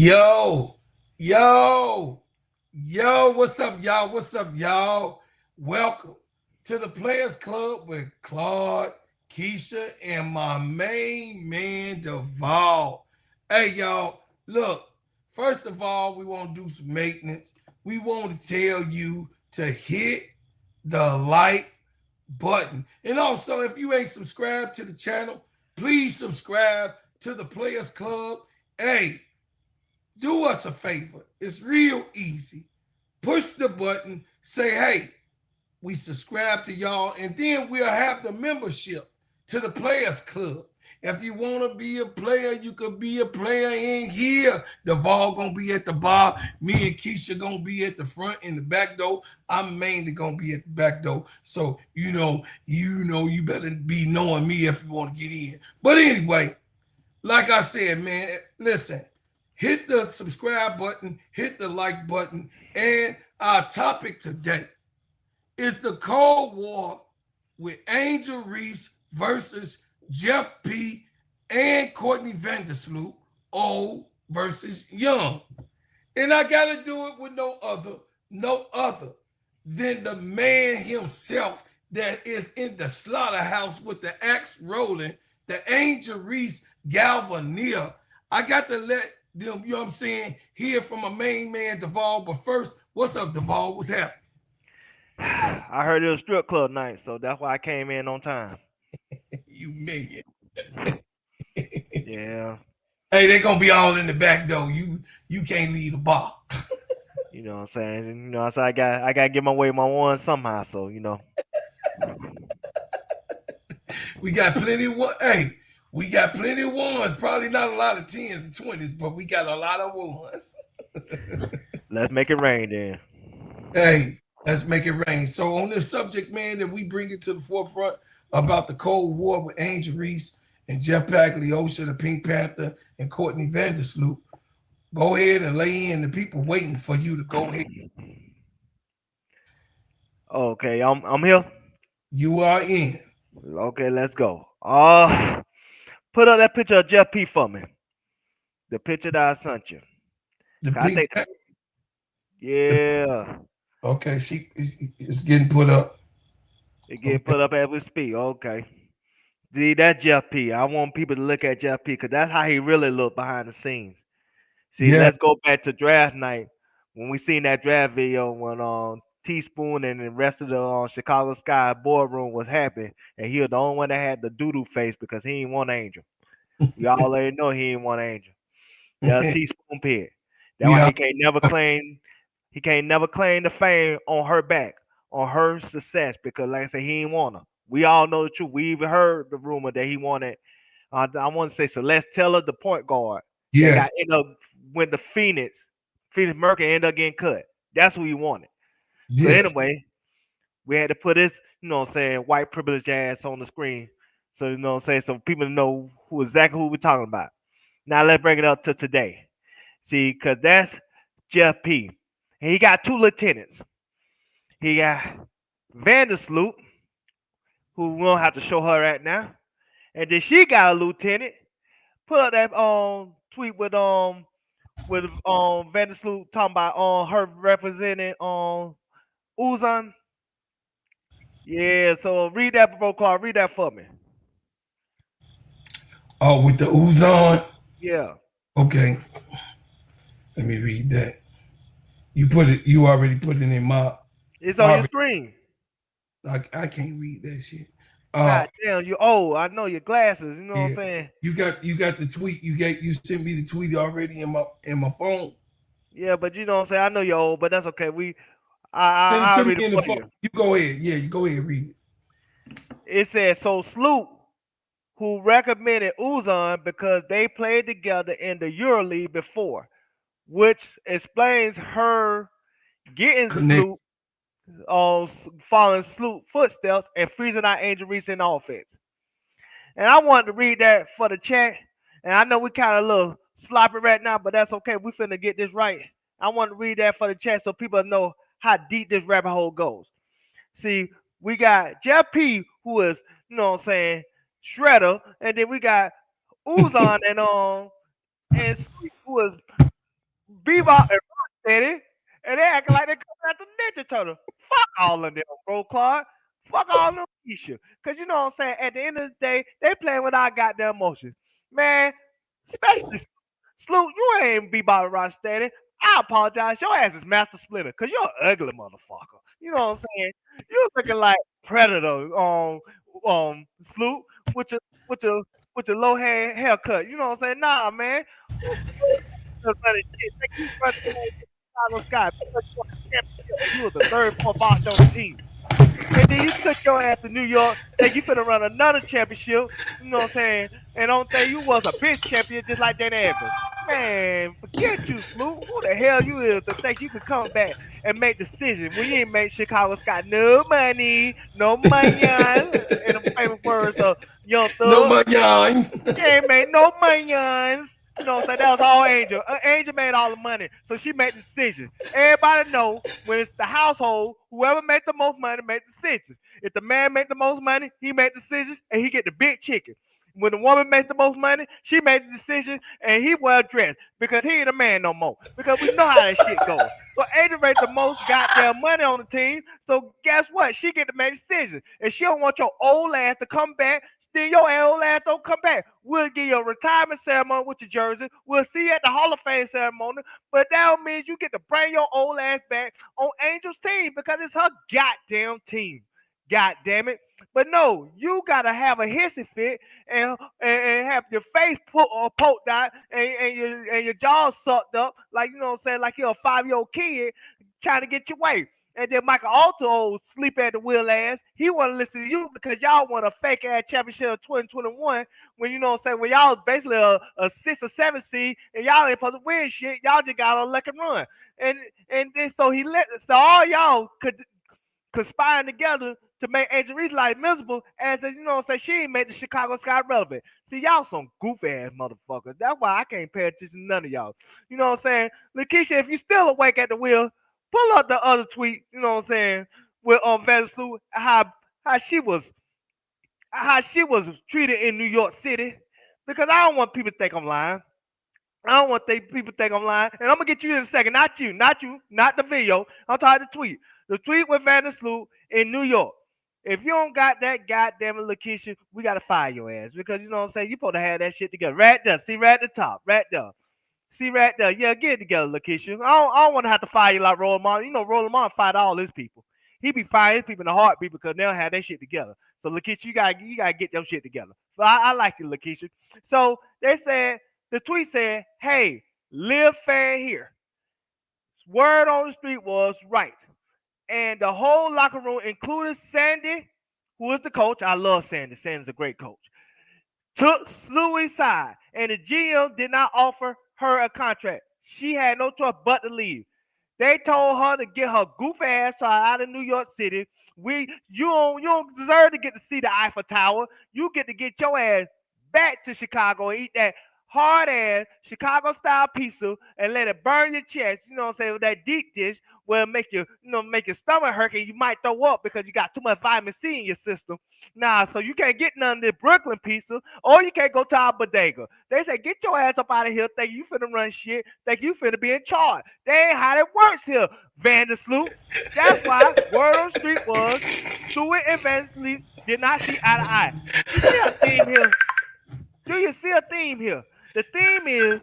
Yo, yo, yo, what's up, y'all? What's up, y'all? Welcome to the Players Club with Claude, Keisha, and my main man, Duval. Hey, y'all, look, first of all, we want to do some maintenance. We want to tell you to hit the like button. And also, if you ain't subscribed to the channel, please subscribe to the Players Club. Hey, do us a favor. It's real easy. Push the button, say, hey, we subscribe to y'all, and then we'll have the membership to the Players Club. If you want to be a player, you could be a player in here. Duval gonna be at the bar. Me and Keisha gonna be at the front in the back door. I'm mainly gonna be at the back door. So you better be knowing me if you want to get in. But anyway, like I said, man, listen, hit the subscribe button, hit the like button, and our topic today is the Cold War with Angel Reese versus Jeff P. and Courtney Vandersloot, old versus young. And I gotta do it with no other than the man himself that is in the slaughterhouse with the axe rolling, the Angel Reese Galvanier. I got to let them, you know what I'm saying, hear from my main man, Duval. But first, what's up, Duval? What's happening? I heard it was strip club night, so that's why I came in on time. You million. Yeah, Hey, they're gonna be all in the back door. You can't leave the bar. you know what I'm saying. So I got to get my way my one somehow. So We got plenty of one. Hey, we got plenty of ones. Probably not a lot of tens and twenties, but we got a lot of ones. let's make it rain then. Hey, let's make it rain. So on this subject, man, that we bring it to the forefront about the Cold War with Angel Reese and Jeff Pagliocca, the Pink Panther, and Courtney Vandersloot. Go ahead and lay in. The people waiting for you to go ahead. Okay, I'm here. You are in. Okay, let's go. Put up that picture of Jeff P for me. The picture that I sent you. The 'Cause I Pink think, Panther. yeah, Okay, she is getting put up. it get Okay. put up as we speak. Okay. See, that's Jeff P. I want people to look at Jeff P. Because that's how he really looked behind the scenes. See, Yeah. let's go back to draft night when we seen that draft video when Teaspoon and the rest of the Chicago Sky boardroom was happy, and he was the only one that had the doodoo face because he ain't want Angel. We already know he ain't want Angel. That's Teaspoon pit. That's why Yeah. he can't never claim the fame on her back, on her success, because like I said, he ain't want her. We all know the truth. We even heard the rumor that he wanted. I want to say Celeste Taylor, the point guard, that Yes. got end up when the Phoenix Mercury ended up getting cut. That's who he wanted. So Yes. anyway, we had to put his, what I'm saying, white privileged ass on the screen. So what I'm saying, so people know exactly who we're talking about. Now let's bring it up to today. See, cause that's Jeff P. And he got two lieutenants. He got Vandersloot, who we don't have to show her right now. And then she got a lieutenant. Put up that tweet with Vandersloot talking about her representing Uzan. Yeah, so read that, bro, Clark. Read that for me. Oh, with the ooze on. Yeah, Okay, let me read that. You put it. You already put it in my. it's on your Already, screen. I can't read that shit. Uh, God damn, you old. I know your glasses. You know what I'm yeah. saying? You got the tweet. You sent me the tweet already in my phone. Yeah, but you know what I'm saying. I know you're old, but that's okay. Send it I'll to me read it in the for phone. you. You go ahead. Yeah, you go ahead. Read it. It says so. Sloot, who recommended Uzan because they played together in the EuroLeague before, which explains her getting Connect. Sloot following Sloot footsteps and freezing out Angel Reese in offense. And I wanted to read that for the chat. And I know we kind of a little sloppy right now, but that's okay. We finna get this right. I want to read that for the chat so people know how deep this rabbit hole goes. See, we got Jeff P, who is, what I'm saying, Shredder, and then we got Uzon and Sweet, who is Bebop and Rocksteady, and they acting like they coming after Ninja Turtle. Fuck all of them, bro, Clark. Fuck all of them Keisha. Cause you know what I'm saying? At the end of the day, they playing with our goddamn emotions. Man, especially Sloot, you ain't Bebop and Rocksteady. I apologize. Your ass is Master Splinter, cause you're an ugly motherfucker. You know what I'm saying? You looking like Predator, Sloot, with your with your with your low haircut. You know what I'm saying? Nah, man. Running shit. Think you run Chicago Sky because you won a championship and you was the third, fourth option on the team. And then you took your ass to New York, think you finna run another championship, you know what I'm saying? And don't think you was a bitch champion just like Danny Evans. Man, forget you, Sloop. Who the hell you is to think you could come back and make decisions when you ain't make Chicago Sky no money, no money, in the famous words of Young No Thug. manyan. She ain't made no millions. You know what I'm saying? That was all Angel. Angel made all the money. So she made the decisions. Everybody know when it's the household, whoever make the most money make decisions. If the man make the most money, he make decisions and he get the big chicken. When the woman makes the most money, she makes the decision and he well dressed because he ain't a man no more. Because we know how that shit goes. So Angel raised the most goddamn money on the team. So guess what? She get to make decisions. And she don't want your old ass to come back, then your old ass don't come back. We'll give you a retirement ceremony with your jersey. We'll see you at the Hall of Fame ceremony. But that means you get to bring your old ass back on Angel's team because it's her goddamn team. God damn it. But no, you gotta have a hissy fit and have your face poked out and your jaw sucked up, like you know what I'm saying, like you're a 5-year-old kid trying to get your way. And then Michael Alto sleep at the wheel ass. He want to listen to you because y'all want a fake ass championship of 2021 when you know what I'm saying, when y'all basically a 6 or 7 seed and y'all ain't supposed to win shit. Y'all just got on luck and run. And and then so all y'all could conspiring together to make Angel Reese life miserable as you know what I'm saying, she ain't made the Chicago Sky relevant. See, y'all some goofy ass motherfuckers. That's why I can't pay attention to none of y'all. You know what I'm saying? Lakeisha, if you still awake at the wheel, pull up the other tweet, you know what I'm saying, with Vandersloot, how she was how she was treated in New York City. Because I don't want people to think I'm lying. I don't want people to think I'm lying. And I'm gonna get you in a second. Not you, not the video. I'm talking the tweet. The tweet with Vandersloot in New York. If you don't got that goddamn location, we gotta fire your ass. Because you know what I'm saying? You supposed to have that shit together. Right there. See right at the top. Right there. See right there. Yeah, get it together, Lakeisha. I don't want to have to fire you like Roland Martin. You know, Roland Martin fired all his people. He be firing his people in a heartbeat because they don't have that shit together. So Lakeisha, you gotta get your shit together. So I like you, Lakeisha. So they said the tweet said, "Hey, live fan here." Word on the street was right, and the whole locker room, including Sandy, who is the coach. I love Sandy. Sandy's a great coach. Took Suey's side, and the GM did not offer her a contract. She had no choice but to leave. They told her to get her goof ass out of New York City. You don't deserve to get to see the Eiffel Tower. You get to get your ass back to Chicago and eat that hard ass Chicago style pizza and let it burn your chest. You know what I'm saying? With that deep dish will make your stomach hurt and you might throw up because you got too much vitamin C in your system. Nah, so you can't get none of this Brooklyn pizza, or you can't go to our bodega. They say, get your ass up out of here. Think you finna run shit. Think you finna be in charge. They ain't how it works here, Vandersloot. That's why word on the street was Stewart and Vandersloot did not see eye to eye. You see a theme here? Do you see a theme here? The theme is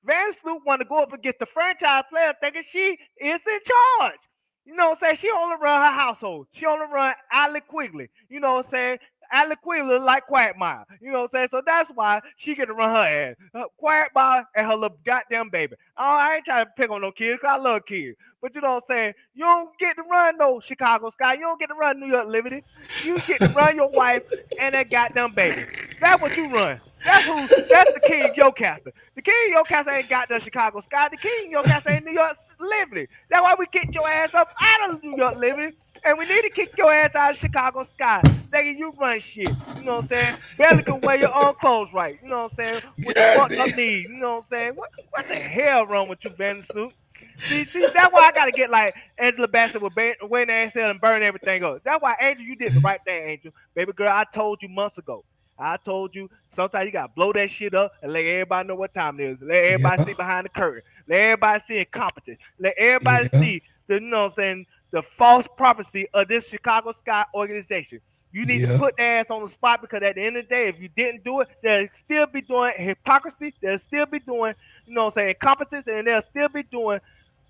Vandersloot want to go up against the franchise player thinking she is in charge. You know what I'm saying? She only run her household. She only run Allie Quigley. You know what I'm saying? Allie Quigley like Quagmire. You know what I'm saying? So that's why she get to run her ass. Quagmire and her little goddamn baby. Oh, I ain't trying to pick on no kids because I love kids. But you know what I'm saying? You don't get to run no Chicago Sky. You don't get to run New York Liberty. You get to run your wife and that goddamn baby. That's what you run. That's the King Yocaster. The King Yocaster ain't got the Chicago Sky. The King Yocaster ain't New York Liberty. That's why we kicked your ass up out of New York Liberty. And we need to kick your ass out of Chicago Sky. Thinking you run shit. You know what I'm saying? Barely can wear your own clothes right. You know what I'm saying? With your God fucked up damn. knees. You know what I'm saying? What the hell wrong with you, Vandersloot? See, that's why I gotta get like Angela Bassett with Wayne Ansel and burn everything up. That's why, Angel, you did the right thing, Angel. Baby girl, I told you months ago. I told you Sometimes you gotta blow that shit up and let everybody know what time it is. Let everybody Yeah. see behind the curtain. Let everybody see incompetence. Let everybody Yeah. see the the false prophecy of this Chicago Sky organization. You need to Yeah. put their ass on the spot because at the end of the day, if you didn't do it, they'll still be doing hypocrisy. They'll still be doing, incompetence, and they'll still be doing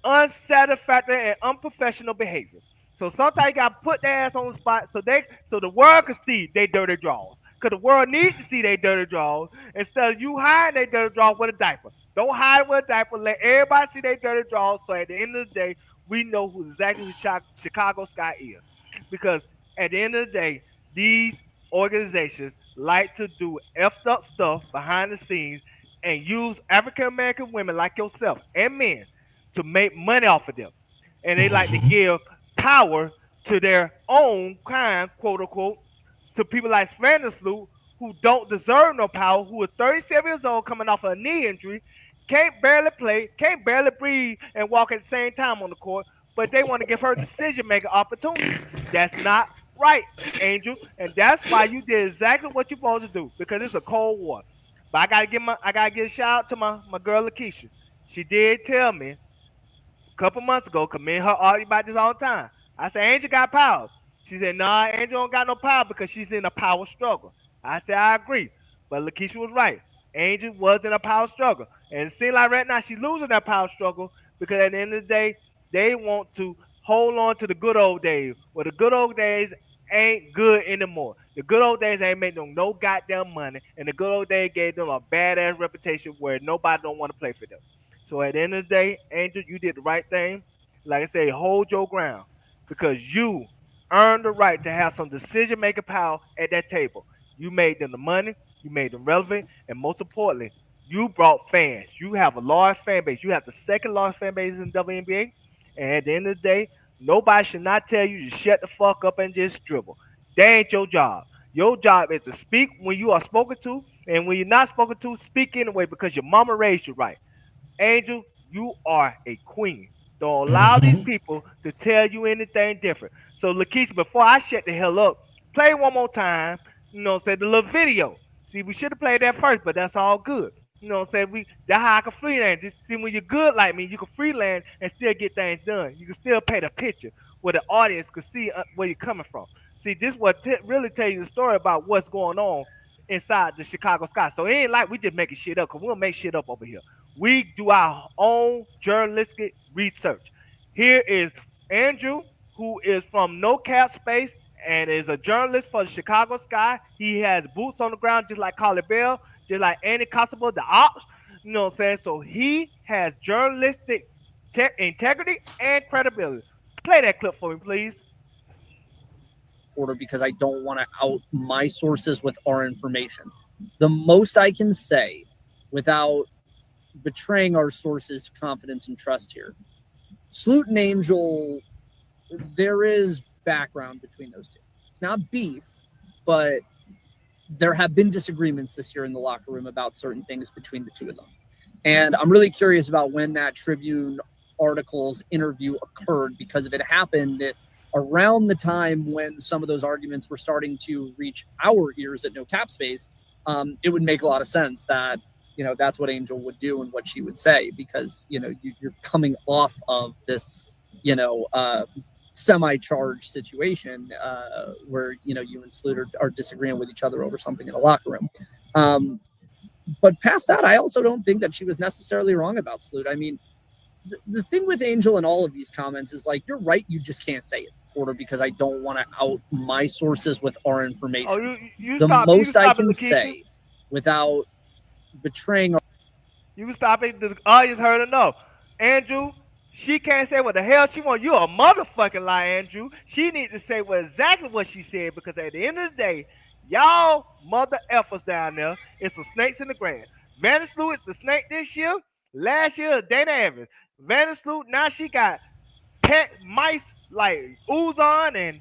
unsatisfactory and unprofessional behavior. So sometimes you gotta put their ass on the spot so the world can see they dirty draws. Cause the world needs to see they dirty draws instead of you hiding they dirty draws with a diaper. Don't hide with a diaper. Let everybody see they dirty draws. So at the end of the day, we know who exactly who Chicago Sky is. Because at the end of the day, these organizations like to do effed up stuff behind the scenes and use African American women like yourself and men to make money off of them. And they like to Mhm. give power to their own kind, quote unquote, to people like Vandersloot who don't deserve no power, who is 37 years old coming off a knee injury, can't barely play, can't barely breathe and walk at the same time on the court, but they want to give her decision making opportunity. That's not right, Angel. And that's why you did exactly what you're supposed to do, because it's a cold war. But I gotta give a shout out to my girl Lakeisha. She did tell me couple months ago, cause me and her argue about this all the time. I said, Angel got power. She said, nah, Angel don't got no power because she's in a power struggle. I said, I agree. But Lakeisha was right. Angel was in a power struggle. And it seems like right now she's losing that power struggle because at the end of the day, they want to hold on to the good old days. Well, the good old days ain't good anymore. The good old days ain't made them no goddamn money. And the good old days gave them a badass reputation where nobody don't want to play for them. So at the end of the day, Angel, you did the right thing. Like I say, hold your ground because you earned the right to have some decision making power at that table. You made them the money, you made them relevant, and most importantly, you brought fans. You have a large fan base. You have the second largest fan base in the WNBA. And at the end of the day, nobody should not tell you to shut the fuck up and just dribble. That ain't your job. Your job is to speak when you are spoken to, and when you're not spoken to, speak anyway because your mama raised you right. Angel, you are a queen. Don't allow these Mhm. people to tell you anything different. So, Lakeisha, before I shut the hell up, play one more time. Say the little video. See, we should have played that first, but that's all good. That's how I can freelance. See, when you're good like me, you can freelance and still get things done. You can still paint a picture where the audience can see where you're coming from. See, this what really tell you the story about what's going on inside the Chicago Sky. So it ain't like we just making shit up, because we don't make shit up over here. We do our own journalistic research. Here is Andrew, who is from No Cap Space and is a journalist for the Chicago Sky. He has boots on the ground just like Carly Bell, just like Andy Constable, the ops. You know what I'm saying? So he has journalistic integrity and credibility. Play that clip for me, please. Order because I don't want to out my sources with our information. The most I can say without betraying our sources' confidence and trust here. Sloot and Angel, there is background between those two. It's not beef, but there have been disagreements this year in the locker room about certain things between the two of them. And I'm really curious about when that Tribune article's interview occurred, because if it happened around the time when some of those arguments were starting to reach our ears at No Cap Space, it would make a lot of sense that that's what Angel would do and what she would say, because you're coming off of this you know semi-charged situation where you and Sloot are disagreeing with each other over something in a locker room. But past that, I also don't think that she was necessarily wrong about Sloot. I mean, the thing with Angel and all of these comments is, like, you're right, you just can't say it, Porter, because I don't want to out my sources with our Oh, information. you The stop. You can most I stop it, can Lakeisha. say without betraying. You can stop it. The audience heard enough. Andrew, she can't say what the hell she wants. You a motherfucking lie, Andrew. She needs to say exactly what she said, because at the end of the day, y'all mother effers down there. It's some snakes in the grass. Vandersloot is the snake this year. Last year, Dana Evans. Vandersloot, now she got pet mice like Uzon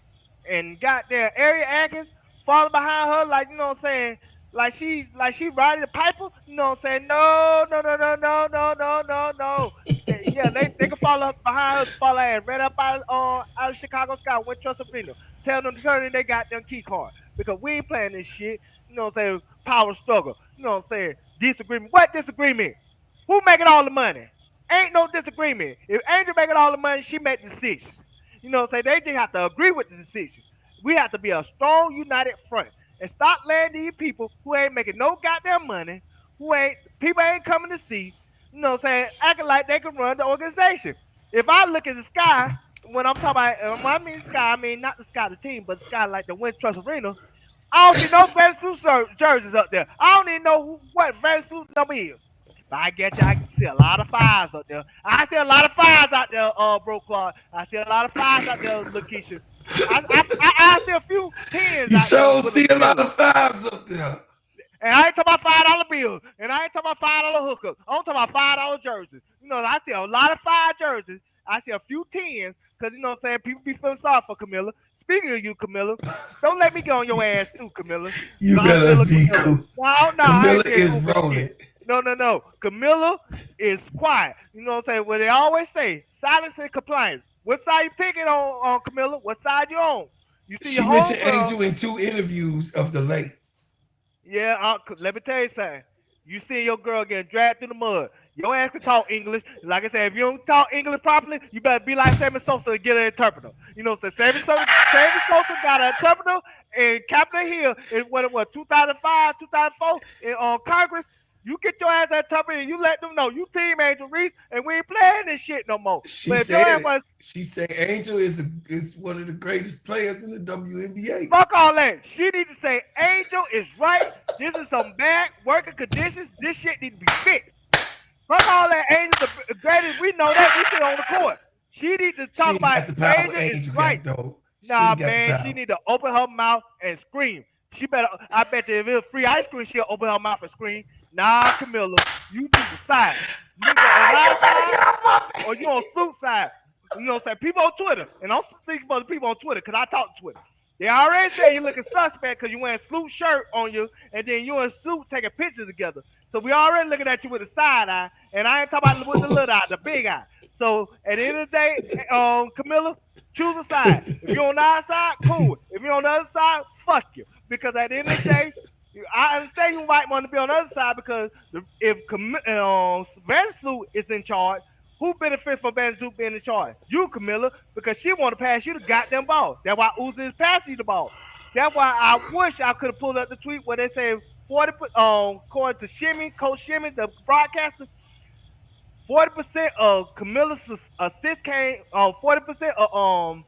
and got their area Atkins falling behind her, like, you know what I'm saying, like she riding the piper, you know what I'm saying? No, no, no, no, no, no, no, no, no. Yeah, they can follow up behind her, follow her right up out of Chicago Sky, Wintrust Arena. Tell them to turn in they got them key card, because we ain't playing this shit. you know what I'm saying, power struggle, you know what I'm saying, disagreement. What disagreement? Who making all the money? Ain't no disagreement. If Angel making all the money, she make the decisions. You know what I'm saying? They just have to agree with the decision. We have to be a strong, united front and stop letting these people who ain't making no goddamn money, who ain't people ain't coming to see, you know what I'm saying, acting like they can run the organization. If I look at the sky, when I'm talking about, when I mean sky, I mean not the sky, the team, but the sky like the Wind Trust Arena. I don't see no Vandersloot jerseys up there. I don't even know what Vandersloot number is. But I get you, I see a lot of fives up there. I see a lot of fives out there, bro Claude. I see a lot of fives out there, Lakeisha. I see a few tens You out there sure with a see a lot Camilla. of fives up there. And I ain't talking about $5 bills. And I ain't talking about $5 hookups. I'm talking about $5 jerseys. You know, I see a lot of five jerseys. I see a few tens. Because, you know what I'm saying, people be feeling sorry for Camilla. Speaking of you, Camilla, don't let me get on your ass too, Camilla. You better Godzilla be Camilla. cool. No, I Camilla ain't saying is cool for rolling. shit. No. Camilla is quiet. You know what I'm saying? What they always say, silence and compliance. What side you picking on Camilla? What side you on? You see your She mentioned homegirl. Angel in 2 interviews of the late. Yeah, let me tell you something. You see your girl getting dragged through the mud. Your ass can talk English. Like I said, if you don't talk English properly, you better be like Sammy Sosa and get an interpreter. You know, so Sammy Sosa got an interpreter in Capitol Hill in what it was, 2005, 2004, in Congress. You get your ass that interpreter and you let them know you team Angel Reese and we ain't playing this shit no more. She But if your ass said was she said Angel is one of the greatest players in the WNBA. fuck all that. She need to say Angel is right. This is some bad working conditions. This shit need to be fixed. Fuck all that. Angel's the greatest. We know that. We sit on the court. She need to She talk ain't about got the power Angel is Angel right. got though. She Nah, ain't got the man. She power. need to open her mouth and scream. She better. I bet you if it was free ice cream, she'll open her mouth and scream. Nah, Camilla, you need to side. You need to on You our better side get off my or you page. on Snoop side. You know what I'm saying? People on Twitter, and I'm speaking about the people on Twitter because I talk to Twitter. They already say you're looking suspect because you wearing Snoop shirt on you, and then you and Snoop taking pictures together. So we already looking at you with a side eye, and I ain't talking about with the little eye, the big eye. So at the end of the day, Camilla, choose a side. If you're on our side, cool. If you're on the other side, fuck you. Because at the end of the day, I understand you might want to be on the other side because if Vandersloot is in charge, who benefits from Vandersloot being in charge? You, Camilla, because she want to pass you the goddamn ball. That's why Uzi is passing you the ball. That's why I wish I could have pulled up the tweet where they say 40. According to Shimmy, Coach Shimmy, the broadcaster, 40% of Camilla's assist came. 40% of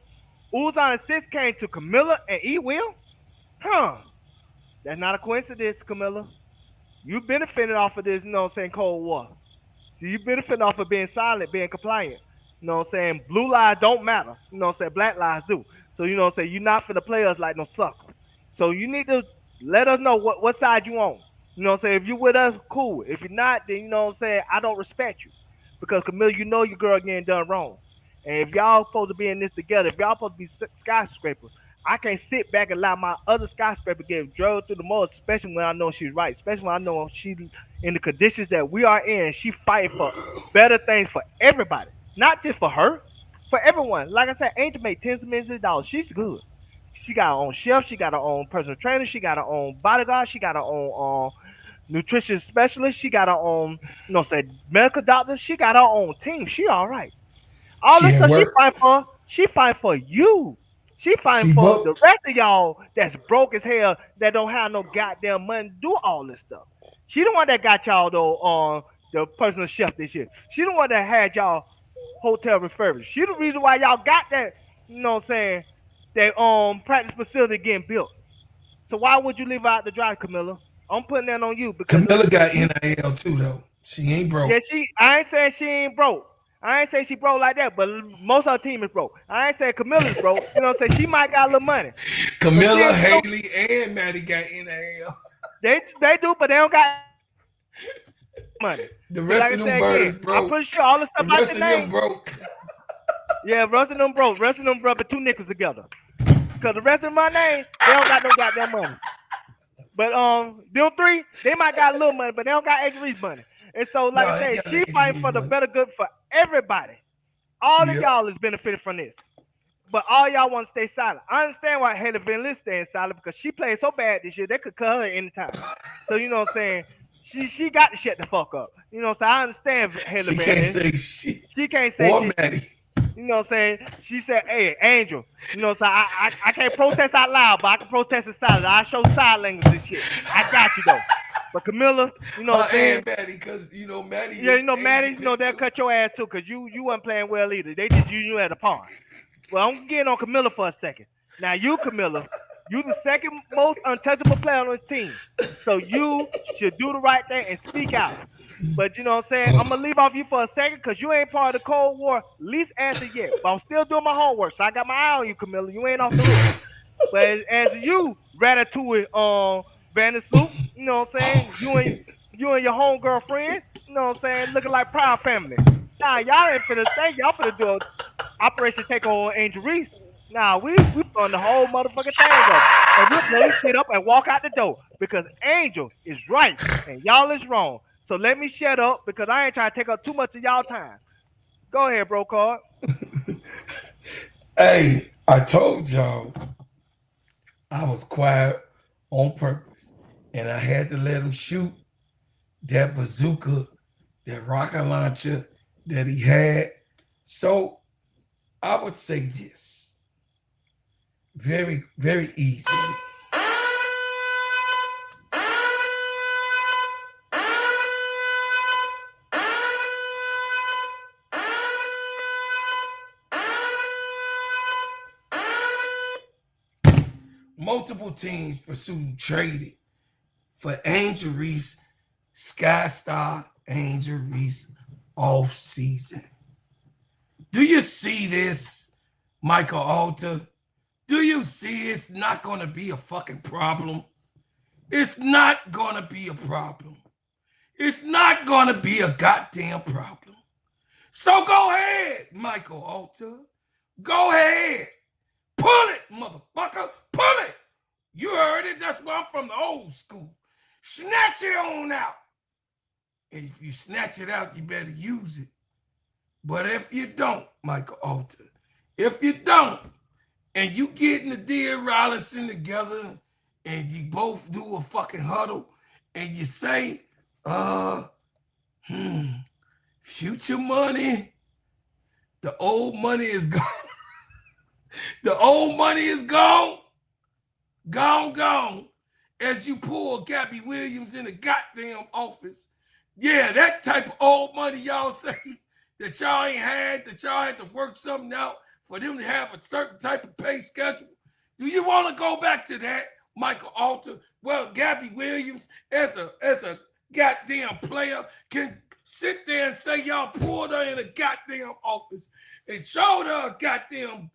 Uzan assist came to Camilla and E. Will. Huh? That's not a coincidence, Camilla. You benefited off of this, you know what I'm saying, Cold War. So you benefit off of being silent, being compliant. You know what I'm saying? Blue lives don't matter. You know what I'm saying? Black lives do. So you know what I'm saying? You're not for the players like no sucker. So you need to let us know what side you on. You know what I'm saying? If you with us, cool. If you're not, then you know what I'm saying? I don't respect you. Because Camille, you know your girl getting done wrong. And if y'all supposed to be in this together, if y'all supposed to be skyscrapers, I can't sit back and allow my other skyscraper get drove through the mud, especially when I know she's right, especially when I know she's in the conditions that we are in. She fighting for better things for everybody, not just for her, for everyone. Like I said, Angel made tens of millions of dollars. She's good. She got her own chef. She got her own personal trainer. She got her own bodyguard. She got her own nutrition specialist. She got her own, you know, say medical doctor. She got her own team. She all right. All She this at stuff work. she fight for you. She fighting She for the booked. rest of y'all that's broke as hell that don't have no goddamn money to do all this stuff. She the one that got y'all though on the personal chef this year. She the one that had y'all hotel refurbished. She the reason why y'all got that, you know what I'm saying, that practice facility getting built. So why would you leave out the drive, Camilla? I'm putting that on you because Camilla got you NIL too though. She ain't yeah, broke. I ain't saying she ain't broke. I ain't saying she broke like that, but most of her team is broke. I ain't saying Camilla's broke. You know what I'm saying? She might got a little money, but she Camilla, ain't broke. Haley, and Maddie got NIL. They do, but they don't got money. The See, like rest I of them said again, birds I'm broke. pretty sure all the The stuff out rest the of them name, broke. yeah, rest of them broke. Rest of them rubbing two nickels together. Cause the rest of my name, they don't got no goddamn money. But them three, they might got a little money, but they don't got Angel Reese money. And so, like No, I I ain't said, got she the Angel fighting Reese for the money. better good for everybody. All of Yep. y'all is benefiting from this. But all y'all want to stay silent. I understand why Haley Van List staying silent because she played so bad this year they could cut her anytime. So you know what I'm saying? She got to shut the fuck up. You know what I'm saying? I understand Haley She Van can't List. say shit. She can't say Or shit. Maddie. You know what I'm saying? She said, "Hey, Angel, you know, so I can't protest out loud, but I can protest in silence. I show sign language and shit. I got you though." But Camilla, you know what I'm saying? And Maddie, because Maddie Yeah, you is know, Angel Maddie, you know, they'll Pinto. cut your ass too, cause you wasn't playing well either. They just use you as a pawn. Well, I'm getting on Camilla for a second. Now you, Camilla, you the second most untouchable player on the team. So you should do the right thing and speak out. But you know what I'm saying? I'm gonna leave off you for a second because you ain't part of the Cold War least answer yet. But I'm still doing my homework, so I got my eye on you, Camilla. You ain't off the hook. But as you, Ratatouille, Vandersloot, you know what I'm saying? You and your home girlfriend, you know what I'm saying? Looking like Proud Family. Nah, y'all ain't finna think y'all finna do a Operation Takeover on Angel Reese. Nah, we run the whole motherfucking thing up. And we'll blow this shit up and walk out the door because Angel is right and y'all is wrong. So let me shut up because I ain't trying to take up too much of y'all time. Go ahead, bro card. Hey, I told y'all I was quiet on purpose. And I had to let him shoot that bazooka, that rocket launcher that he had. So I would say this very, very easily. Multiple teams pursued trading for Angel Reese, Sky Star Angel Reese off season. Do you see this, Michael Alter? Do you see it's not going to be a fucking problem? It's not going to be a problem. It's not going to be a goddamn problem. So go ahead, Michael Alter. Go ahead. Pull it, motherfucker. Pull it. You heard it. That's why I'm from the old school. Snatch it on out. And if you snatch it out, you better use it. But if you don't, Michael Alter, if you don't, and you getting the dear Rollinson together and you both do a fucking huddle and you say, future money, the old money is gone. The old money is gone. Gone. As you pull Gabby Williams in the goddamn office. Yeah, that type of old money y'all say that y'all ain't had, that y'all had to work something out for them to have a certain type of pay schedule. Do you want to go back to that, Michael Alter? Well, Gabby Williams, as a goddamn player, can sit there and say y'all pulled her in a goddamn office and showed her a goddamn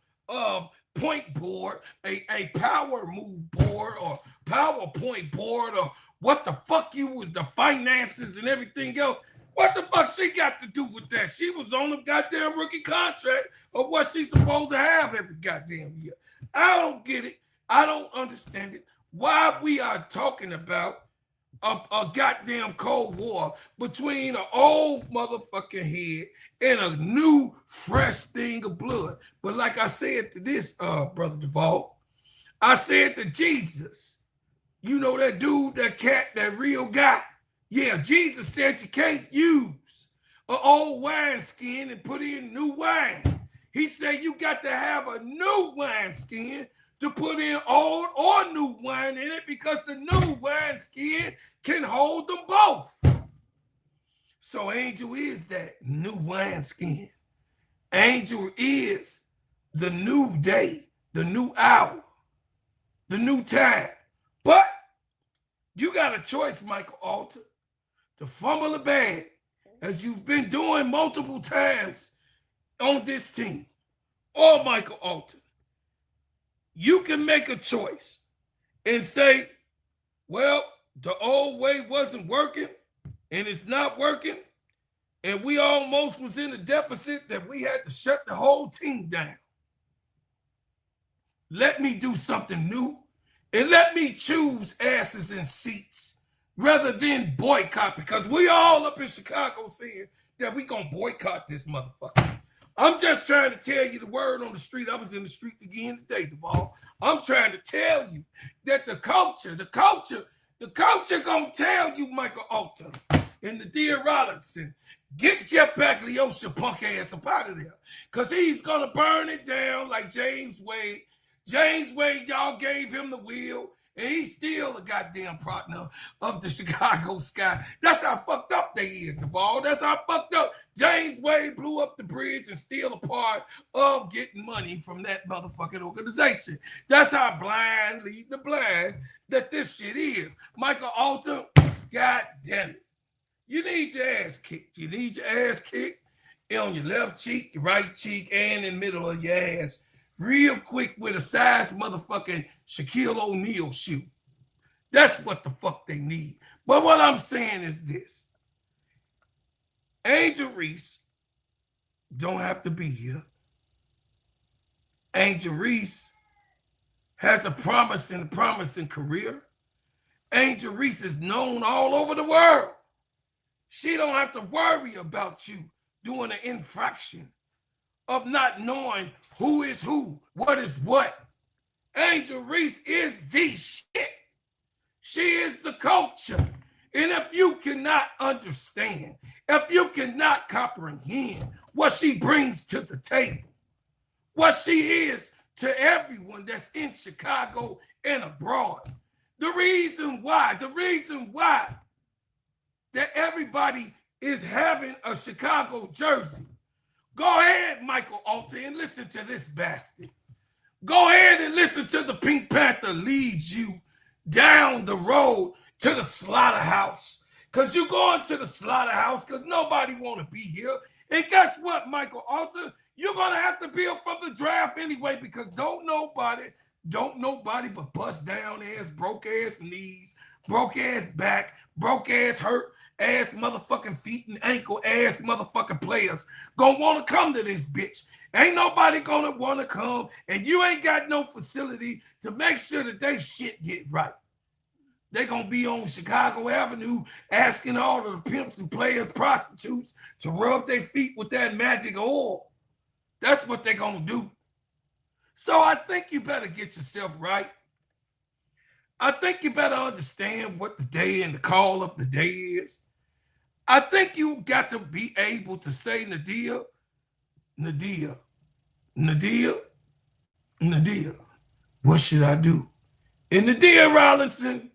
point board, a power move board or PowerPoint board or what the fuck you was, the finances and everything else. What the fuck she got to do with that? She was on the goddamn rookie contract of what she's supposed to have every goddamn year. I don't get it. I don't understand it. Why we are talking about a goddamn Cold War between an old motherfucking head and a new fresh thing of blood. But like I said to this, Brother Duvall, I said to Jesus, you know that dude, that cat, that real guy? Yeah, Jesus said you can't use an old wineskin and put in new wine. He said you got to have a new wineskin to put in old or new wine in it because the new wineskin can hold them both. So Angel is that new wineskin. Angel is the new day, the new hour, the new time. But you got a choice, Michael Alter, to fumble the bag as you've been doing multiple times on this team. Or Michael Alter, you can make a choice and say, well, the old way wasn't working and it's not working. And we almost was in a deficit that we had to shut the whole team down. Let me do something new and let me choose asses and seats rather than boycott, because we all up in Chicago saying that we gonna boycott this motherfucker. I'm just trying to tell you the word on the street. I was in the street again today, Duvall. I'm trying to tell you that the culture gonna tell you, Michael Alter and the dear Rollinson, get Jeff Pagliocca punk ass up out of there. Because he's gonna burn it down like James Wade. James Wade, y'all gave him the wheel, and he's still a goddamn partner of the Chicago Sky. That's how fucked up they is, Duvall. That's how fucked up. James Wade blew up the bridge and still a part of getting money from that motherfucking organization. That's how blind lead the blind that this shit is. Michael Alter, god damn it. You need your ass kicked. You need your ass kicked on your left cheek, your right cheek, and in the middle of your ass real quick with a size motherfucking Shaquille O'Neal shoe. That's what the fuck they need. But what I'm saying is this. Angel Reese don't have to be here. Angel Reese has a promising career. Angel Reese is known all over the world. She don't have to worry about you doing an infraction of not knowing who is who, what is what. Angel Reese is the shit. She is the culture. And if you cannot understand, if you cannot comprehend what she brings to the table, what she is to everyone that's in Chicago and abroad, the reason why that everybody is having a Chicago jersey. Go ahead, Michael Alter, and listen to this bastard. Go ahead and listen to the Pink Panther lead you down the road to the slaughterhouse. Because you're going to the slaughterhouse because nobody want to be here. And guess what, Michael Alter? You're going to have to be up from the draft anyway because don't nobody but bust down ass, broke ass knees, broke ass back, broke ass hurt ass motherfucking feet and ankle ass motherfucking players gonna want to come to this bitch. Ain't nobody gonna want to come, and you ain't got no facility to make sure that they shit get right. They gonna be on Chicago Avenue asking all of the pimps and players, prostitutes to rub their feet with that magic oil. That's what they gonna do. So I think you better get yourself right. I think you better understand what the day and the call of the day is. I think you got to be able to say, Nadia, what should I do? And Nadia Rollinson,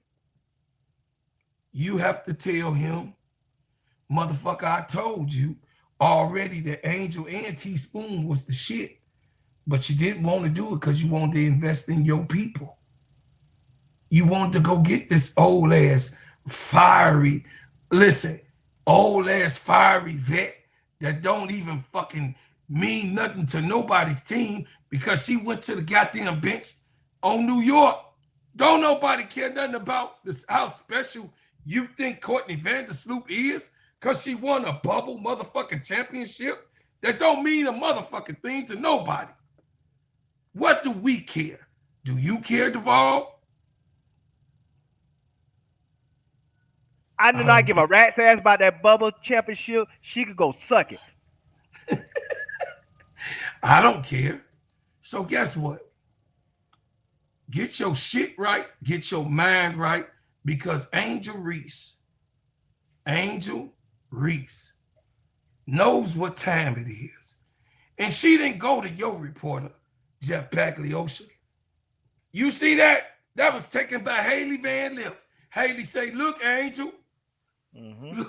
you have to tell him, motherfucker, I told you already that Angel and Teaspoon was the shit, but you didn't want to do it because you wanted to invest in your people. You wanted to go get this old ass fiery vet that don't even fucking mean nothing to nobody's team because she went to the goddamn bench on New York. Don't nobody care nothing about this, how special you think Courtney Vandersloot is because she won a bubble motherfucking championship. That don't mean a motherfucking thing to nobody. What do we care? Do you care, Duvall? I do not give a rat's ass about that bubble championship. She could go suck it. I don't care. So guess what? Get your shit right. Get your mind right. Because Angel Reese knows what time it is. And she didn't go to your reporter, Jeff Pagliocca. You see that? That was taken by Haley Van Lith. Haley say, look, Angel. Mm-hmm.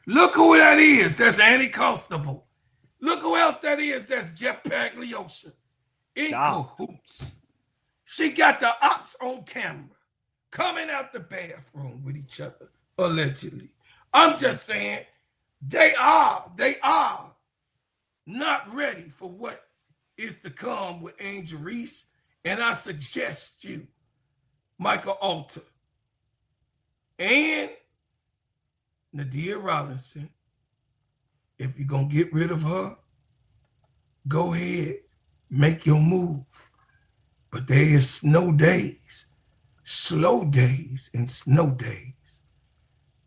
Look who that is. That's Annie Constable. Look who else that is. That's Jeff Pagliocca. In cahoots. She got the ops on camera coming out the bathroom with each other, allegedly. I'm just saying they are not ready for what is to come with Angel Reese. And I suggest you, Michael Alter, and Nadia Rollinson, if you're going to get rid of her, go ahead, make your move. But there is slow days and snow days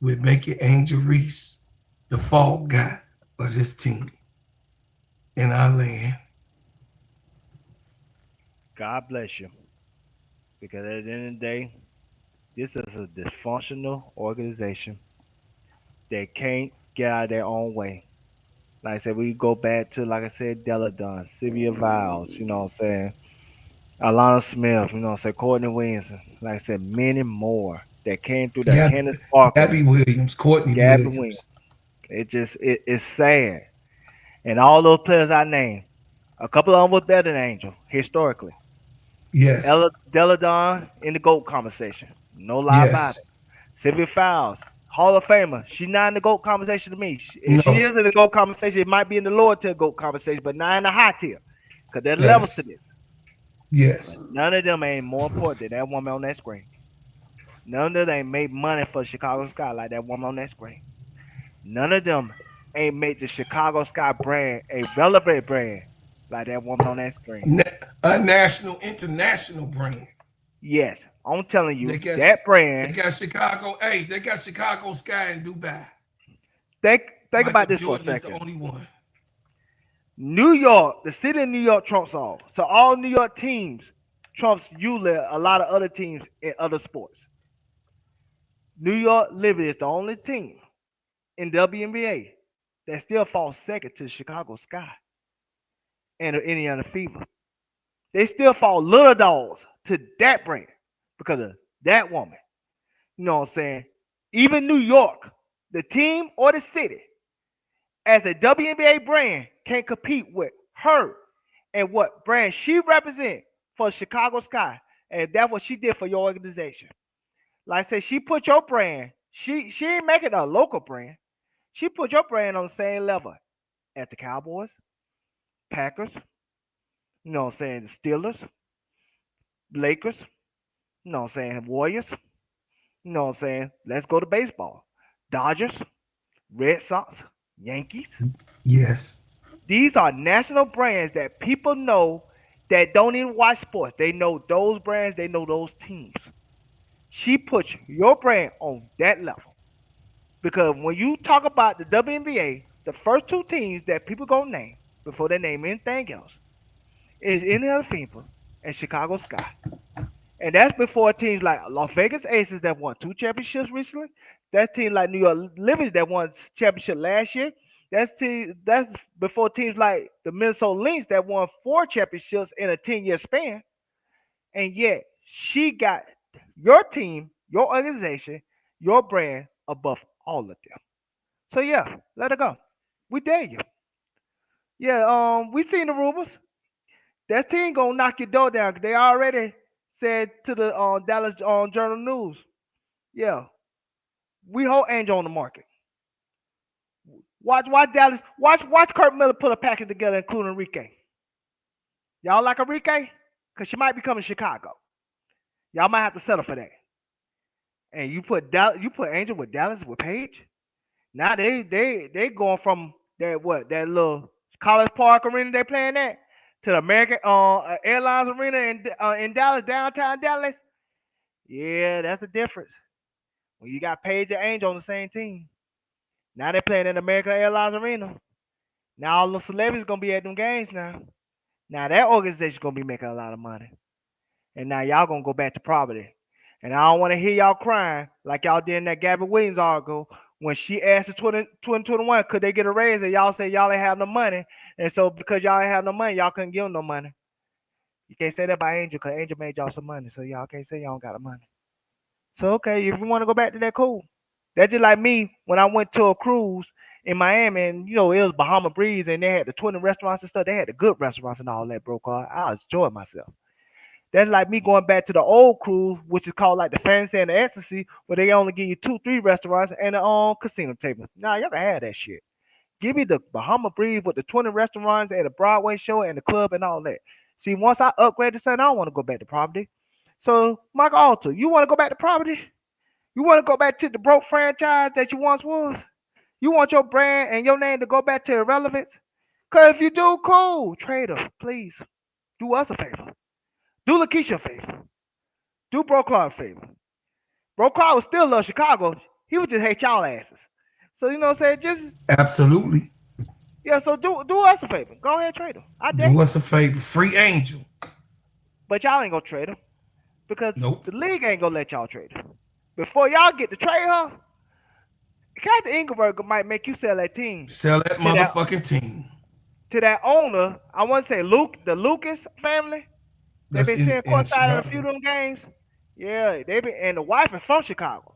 with making Angel Reese the fall guy of this team. in our land. God bless you. Because at the end of the day, this is a dysfunctional organization that can't get out of their own way. Like I said, we go back to, like I said, Deladon, Sylvia Viles, you know what I'm saying? Alana Smith, you know what I'm saying? Courtney Williamson, like I said, many more that came through there. Gabby, Candace Parker, Gabby Williams, Courtney Gabby Williams. Williams. It's sad. And all those players I named, a couple of them was better than Angel, historically. Yes, Ella Deladon in the GOAT conversation. No lie about it. yes. Sylvia Fowles, Hall of Famer. She's not in the GOAT conversation to me. If she No, is in the GOAT conversation, it might be in the lower tier GOAT conversation, but not in the high tier. Because there's levels to yes, this. But yes. none of them ain't more important than that woman on that screen. None of them ain't made money for Chicago Sky like that woman on that screen. None of them ain't made the Chicago Sky brand a relevant brand like that woman on that screen. A national, international brand. Yes, I'm telling They you, got that they brand. got Chicago. Hey, they got Chicago Sky in Dubai. Think Michael about this for a Jordan is the second. only one. New York, the city of New York trumps all. So all New York teams trumps usually a lot of other teams in other sports. New York Liberty is the only team in WNBA that still falls second to Chicago Sky and the Indiana Fever. They still fall little dogs to that brand because of that woman. You know what I'm saying? Even New York, the team or the city, as a WNBA brand, can't compete with her and what brand she represents for Chicago Sky. And that's what she did for your organization. Like I said, she put your brand, she ain't making a local brand. She put your brand on the same level as the Cowboys, Packers, you know what I'm saying, the Steelers, Lakers, you know what I'm saying, Warriors, you know what I'm saying, let's go to baseball. Dodgers, Red Sox, Yankees. Yes. These are national brands that people know that don't even watch sports. They know those brands, they know those teams. She puts your brand on that level. Because when you talk about the WNBA, the first two teams that people gonna name before they name anything else is Indiana Fever and Chicago Sky. And that's before teams like Las Vegas Aces that won two championships recently. That's teams like New York Liberty that won championship last year. That's before teams like the Minnesota Lynx that won four championships in a 10-year span. And yet she got your team, your organization, your brand above all of them. So yeah, let her go. We dare you. Yeah, we seen the rumors. That team gonna knock your door down. They already said to the Dallas Journal News, yeah, we hold Angel on the market. Watch Dallas. Watch Kurt Miller put a package together, including Enrique. Y'all like Enrique? Cause she might be coming to Chicago. Y'all might have to settle for that. And you put Angel with Dallas with Page. Now they going from that little College Park arena they playing at to the American Airlines Arena in Dallas, downtown Dallas. Yeah, that's a difference. When you got Page and Angel on the same team. Now they're playing in American Airlines Arena. Now all the celebrities gonna be at them games now. Now that organization's gonna be making a lot of money. And now y'all gonna go back to poverty. And I don't want to hear y'all crying like y'all did in that Gabby Williams article when she asked the 2021 could they get a raise and y'all say y'all ain't have no money. And so because y'all ain't have no money, y'all couldn't give them no money. You can't say that by Angel because Angel made y'all some money. So y'all can't say y'all don't got the money. So okay, if you want to go back to that, cool. That's just like me when I went to a cruise in Miami and it was Bahama Breeze and they had the 20 restaurants and stuff. They had the good restaurants and all that, bro. I was enjoying myself. That's like me going back to the old cruise, which is called like the Fantasy and the Ecstasy, where they only give you 2, 3 restaurants and a casino table. Nah, y'all can have that shit. Give me the Bahama Breeze with the 20 restaurants and the Broadway show and the club and all that. See, once I upgrade to something, I don't want to go back to property. So, Michael Alter, you want to go back to property? You want to go back to the broke franchise that you once was? You want your brand and your name to go back to irrelevance? Because if you do, cool. Trader, please. Do us a favor. Do Lakeisha a favor. Do Bro Clark a favor. Bro Clark would still love Chicago. He would just hate y'all asses. So you know what I'm saying? Just Absolutely. Yeah, so do us a favor. Go ahead, trade her. I dare Do you. us a favor. Free Angel. But y'all ain't gonna trade her because Nope. the league ain't gonna let y'all trade her. Before y'all get to trade her, Captain Engelberg might make you sell that team Sell that to that motherfucking team. owner. I want to say the Lucas family. They've That's been seeing in courtside in a few Chicago. of them games. Yeah, they been, and the wife is from Chicago.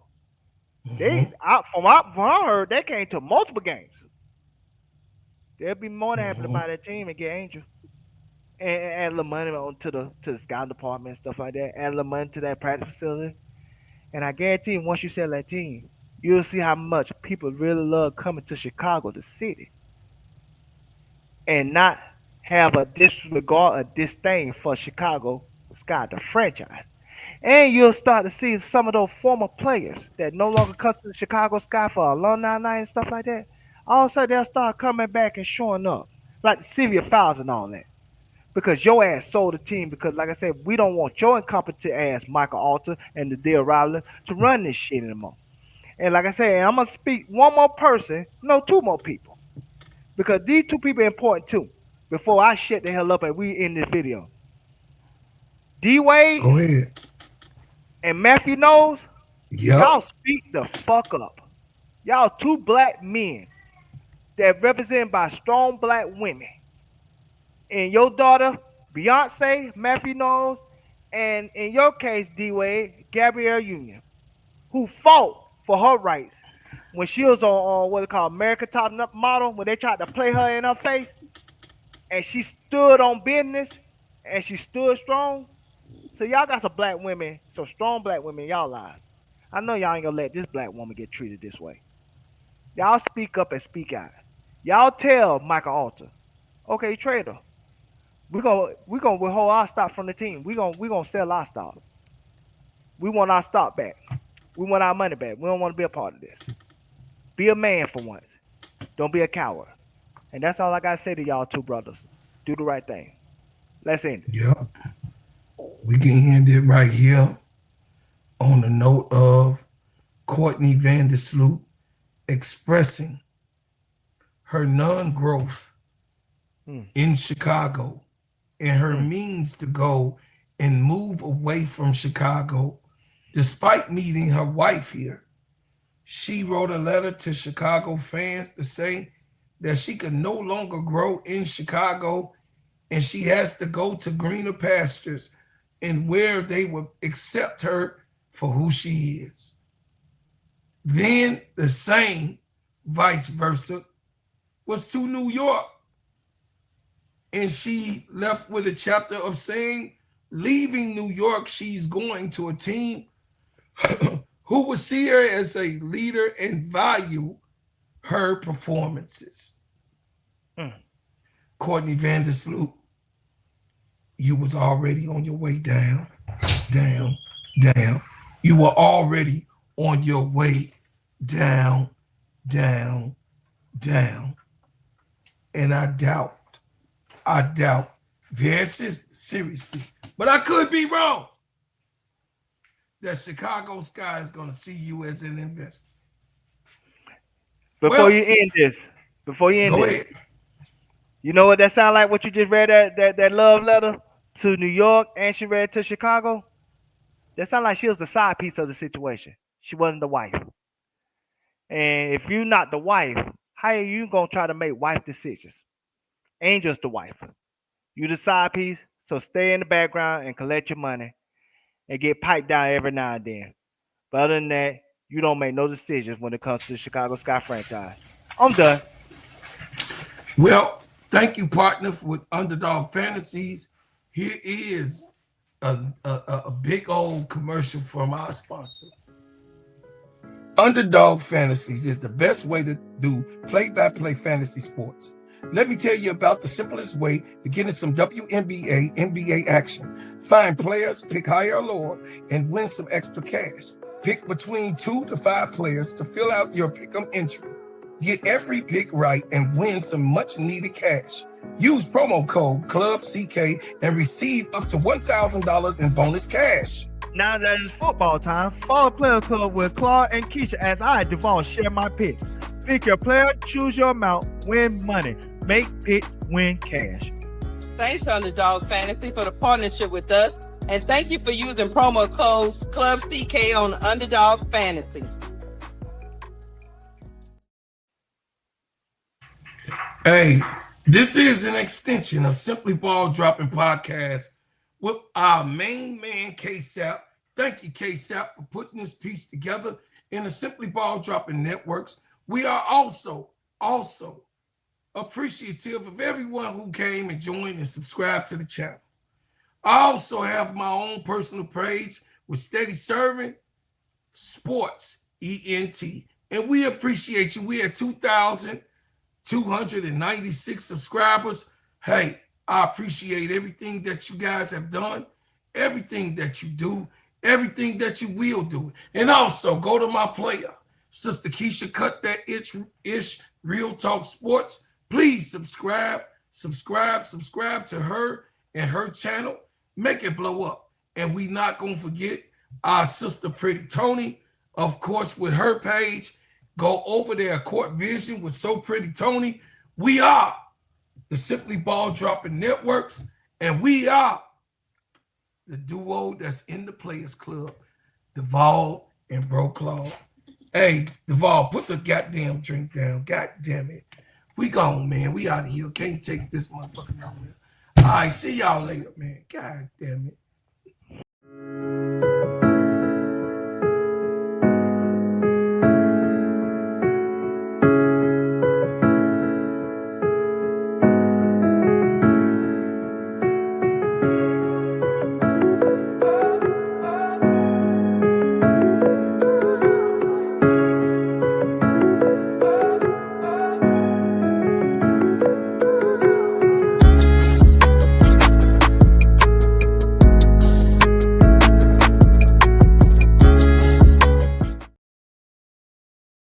Mm-hmm. From what I heard, they came to multiple games. They'll be more than happy to Mm-hmm. buy that team and get Angel and add a little money on to the scouting department and stuff like that. Add a little money to that practice facility, and I guarantee you, once you sell that team, you'll see how much people really love coming to Chicago, the city, and not have a disregard, a disdain for Chicago Sky, the franchise. And you'll start to see some of those former players that no longer come to the Chicago Sky for alumni night and stuff like that. All of a sudden, they'll start coming back and showing up, like Sylvia Fowles and all that. Because your ass sold the team. Because, like I said, we don't want your incompetent ass, Michael Alter and the Deal Riley, to run this shit anymore. And like I said, I'm going to speak one more person, no, two more people. Because these two people are important too. Before I shut the hell up and we end this video. D Wade Go ahead. and Matthew Knowles, y'all Yep. speak the fuck up. Y'all two black men that represented by strong black women. And your daughter, Beyonce, Matthew Knowles, and in your case, D Wade, Gabrielle Union, who fought for her rights when she was on what they call America Top Model, when they tried to play her in her face, and she stood on business and she stood strong. So y'all got some black women, some strong black women in y'all lives. I know y'all ain't gonna let this black woman get treated this way. Y'all speak up and speak out. Y'all tell Michael Alter, okay, trade her. We gonna withhold our stock from the team. We gonna sell our stock. We want our stock back. We want our money back. We don't want to be a part of this. Be a man for once. Don't be a coward. And that's all I gotta say to y'all two brothers. Do the right thing. Let's end it. Yep. We can end it right here on the note of Courtney Vandersloot expressing her non-growth in Chicago and her means to go and move away from Chicago despite meeting her wife here. She wrote a letter to Chicago fans to say that she could no longer grow in Chicago and she has to go to greener pastures and where they will accept her for who she is. Then the same vice versa was to New York. And she left with a chapter of saying, leaving New York, she's going to a team who will see her as a leader and value her performances. Courtney Vandersloot, you was already on your way down. You were already on your way down. And I doubt very seriously, but I could be wrong, that Chicago Sky is going to see you as an investor. Before you end this, go ahead. You know what that sound like? What you just read that love letter to New York and she read to Chicago? That sound like she was the side piece of the situation. She wasn't the wife. And if you're not the wife, how are you gonna try to make wife decisions? Angel's the wife. You the side piece, so stay in the background and collect your money and get piped down every now and then. But other than that, you don't make no decisions when it comes to the Chicago Sky franchise. I'm done. Well, thank you, partner, with Underdog Fantasies. Here is a big old commercial from our sponsor. Underdog Fantasies is the best way to do play-by-play fantasy sports. Let me tell you about the simplest way to get in some WNBA, NBA action. Find players, pick higher or lower, and win some extra cash. Pick between 2 to 5 players to fill out your pick'em entry. Get every pick right and win some much-needed cash. Use promo code CLUBCK and receive up to $1,000 in bonus cash. Now that it's football time, follow Player Club with Claude and Keisha as I, Devon, share my picks. Pick your player, choose your amount, win money. Make it win cash. Thanks, Underdog Fantasy, for the partnership with us. And thank you for using promo codes ClubCK on Underdog Fantasy. Hey, this is an extension of Simply Ball Dropping Podcast with our main man, K-Sap. Thank you, K-Sap, for putting this piece together in the Simply Ball Dropping Networks. We are also appreciative of everyone who came and joined and subscribed to the channel. I also have my own personal page with Steady Serving Sports ENT, and we appreciate you. We had 2,296 subscribers. Hey, I appreciate everything that you guys have done, everything that you do, everything that you will do. And also go to my player, Sister Keisha Cut That Ish Real Talk Sports. Please subscribe to her and her channel. Make it blow up. And we not going to forget our sister Pretty Tony, of course, with her page. Go over there, Court Vision with So Pretty Tony. We are the Simply Ball Dropping Networks, and we are the duo that's in the Players Club, Duval and Bro Claude. Hey, Duval, put the goddamn drink down. God damn it. We gone, man. We out of here. Can't take this motherfucker nowhere. All right, see y'all later, man. God damn it.